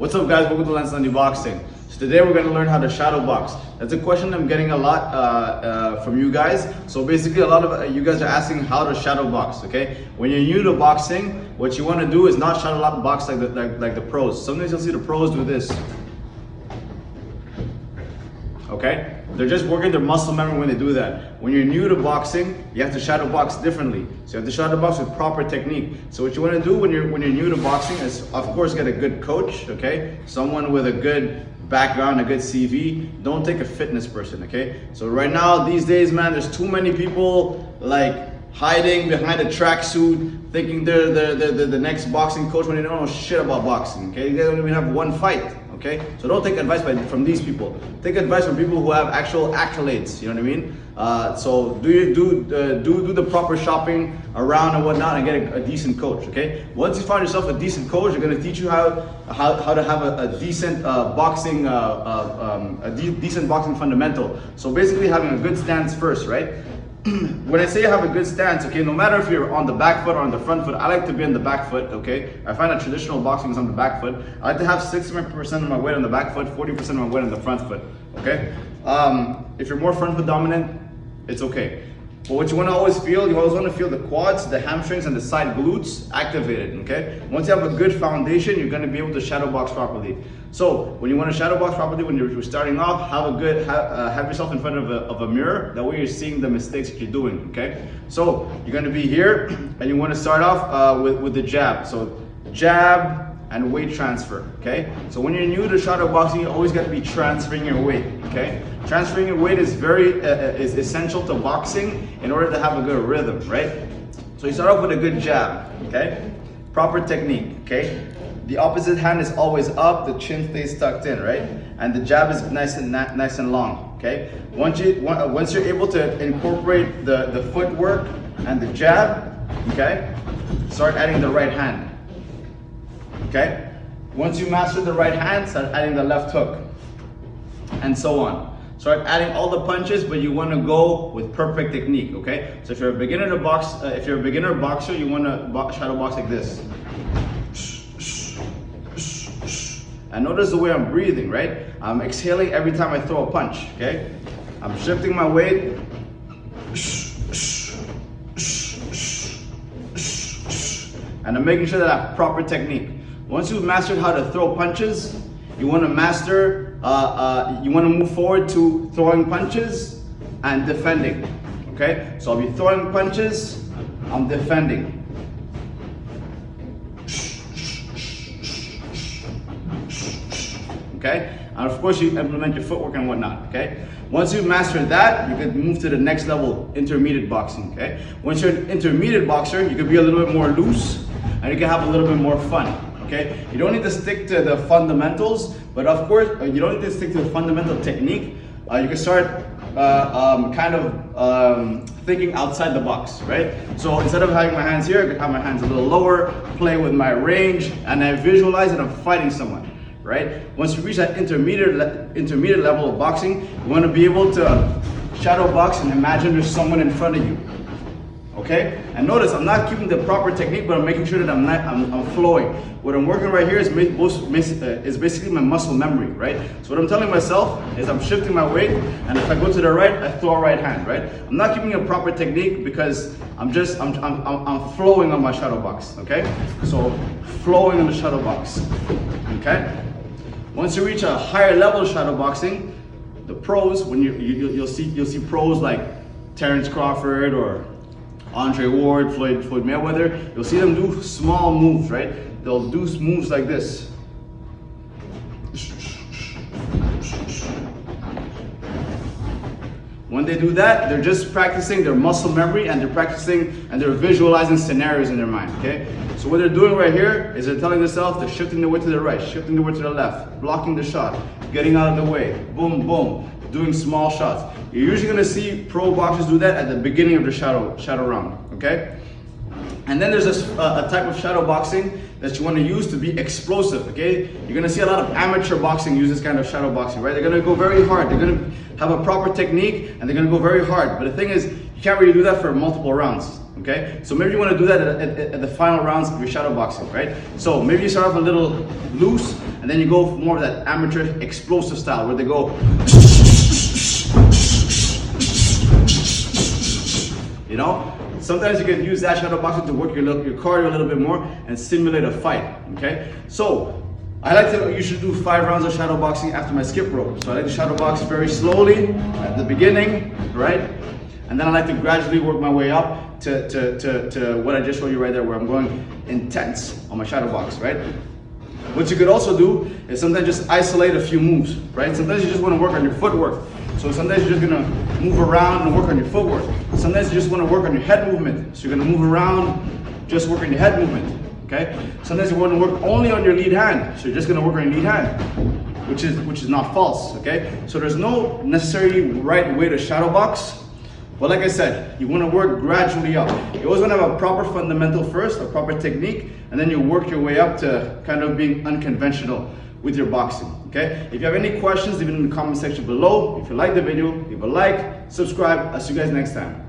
What's up guys, welcome to Lens on Boxing. So today we're going to learn how to shadow box. That's a question I'm getting a lot from you guys. So basically a lot of you guys are asking how to shadow box, okay? When you're new to boxing, what you want to do is not shadow box like the pros. Sometimes you'll see the pros do this. Okay? They're just working their muscle memory when they do that. When you're new to boxing, you have to shadow box differently. So you have to shadow box with proper technique. So what you want to do when you're new to boxing is, of course, get a good coach, okay? Someone with a good background, a good CV. Don't take a fitness person, okay? So right now, these days, man, there's too many people like hiding behind a tracksuit, thinking they're the next boxing coach when they don't know shit about boxing, okay? They don't even have one fight. Okay, so don't take advice from these people. Take advice from people who have actual accolades. You know what I mean? So do the proper shopping around and whatnot, and get a decent coach. Okay. Once you find yourself a decent coach, they're gonna teach you how to have a decent boxing decent boxing fundamental. So basically, having a good stance first, right? When I say have a good stance, okay, no matter if you're on the back foot or on the front foot, I like to be on the back foot, okay? I find that traditional boxing is on the back foot. I like to have 60% of my weight on the back foot, 40% of my weight on the front foot, okay? If you're more front foot dominant, it's okay. But what you want to always feel, you always want to feel the quads, the hamstrings, and the side glutes activated, okay? Once you have a good foundation, you're going to be able to shadow box properly. So when you want to shadow box properly, when you're starting off, have yourself in front of a mirror. That way you're seeing the mistakes that you're doing, okay? So you're going to be here, and you want to start off with the jab. So jab and weight transfer, okay? So when you're new to shadow boxing, you always got to be transferring your weight, okay? Transferring your weight is is essential to boxing in order to have a good rhythm, right? So you start off with a good jab, okay? Proper technique, okay? The opposite hand is always up, the chin stays tucked in, right? And the jab is nice and long, okay? Once you're able to incorporate the footwork and the jab, okay? Start adding the right hand. Okay? Once you master the right hand, start adding the left hook, and so on. Start adding all the punches, but you want to go with perfect technique. Okay? So if you're a beginner to box, if you're a beginner boxer, you want to shadow box like this. And notice the way I'm breathing, right? I'm exhaling every time I throw a punch. Okay? I'm shifting my weight. And I'm making sure that I have proper technique. Once you've mastered how to throw punches, you want to you want to move forward to throwing punches and defending. Okay? So I'll be throwing punches, I'm defending. Okay? And of course you implement your footwork and whatnot, okay? Once you've mastered that, you can move to the next level, intermediate boxing, okay? Once you're an intermediate boxer, you can be a little bit more loose, and you can have a little bit more fun, okay? You don't need to stick to the fundamentals, but of course, you don't need to stick to the fundamental technique. You can start thinking outside the box, right? So instead of having my hands here, I can have my hands a little lower, play with my range, and I visualize that I'm fighting someone, right? Once you reach that intermediate level of boxing, you want to be able to shadow box and imagine there's someone in front of you. Okay? And notice I'm not keeping the proper technique, but I'm making sure that I'm flowing. What I'm working right here is basically my muscle memory, right? So what I'm telling myself is I'm shifting my weight, and if I go to the right, I throw a right hand, right? I'm not keeping a proper technique because I'm flowing on my shadow box, okay? So flowing on the shadow box, okay? Once you reach a higher level of shadow boxing, the pros, when you'll see pros like Terrence Crawford or Andre Ward, Floyd Mayweather, you'll see them do small moves, right? They'll do moves like this. When they do that, they're just practicing their muscle memory, and they're visualizing scenarios in their mind, okay? So what they're doing right here is they're telling themselves they're shifting the weight to the right, shifting the weight to the left, blocking the shot, getting out of the way, boom, boom, doing small shots. You're usually gonna see pro boxers do that at the beginning of the shadow round, okay? And then there's a type of shadow boxing that you want to use to be explosive, okay? You're gonna see a lot of amateur boxing use this kind of shadow boxing, right? They're gonna go very hard. They're gonna have a proper technique, and they're gonna go very hard. But the thing is, you can't really do that for multiple rounds. okay? So maybe you want to do that at the final rounds of your shadow boxing, right? So maybe you start off a little loose, and then you go for more of that amateur explosive style where they go, you know? Sometimes you can use that shadow boxing to work your cardio a little bit more and simulate a fight, okay? So I like to usually do 5 rounds of shadow boxing after my skip rope. So I like to shadow box very slowly at the beginning, right? And then I like to gradually work my way up to what I just showed you right there, where I'm going intense on my shadow box, right? What you could also do is sometimes just isolate a few moves, right? Sometimes you just want to work on your footwork. So sometimes you're just gonna move around and work on your footwork. Sometimes you just want to work on your head movement. So you're gonna move around, just work on your head movement. Okay? Sometimes you want to work only on your lead hand, so you're just going to work on your lead hand, which is not false. Okay? So there's no necessarily right way to shadow box, but like I said, you want to work gradually up. You always want to have a proper fundamental first, a proper technique, and then you work your way up to kind of being unconventional with your boxing. Okay? If you have any questions, leave it in the comment section below. If you like the video, leave a like, subscribe. I'll see you guys next time.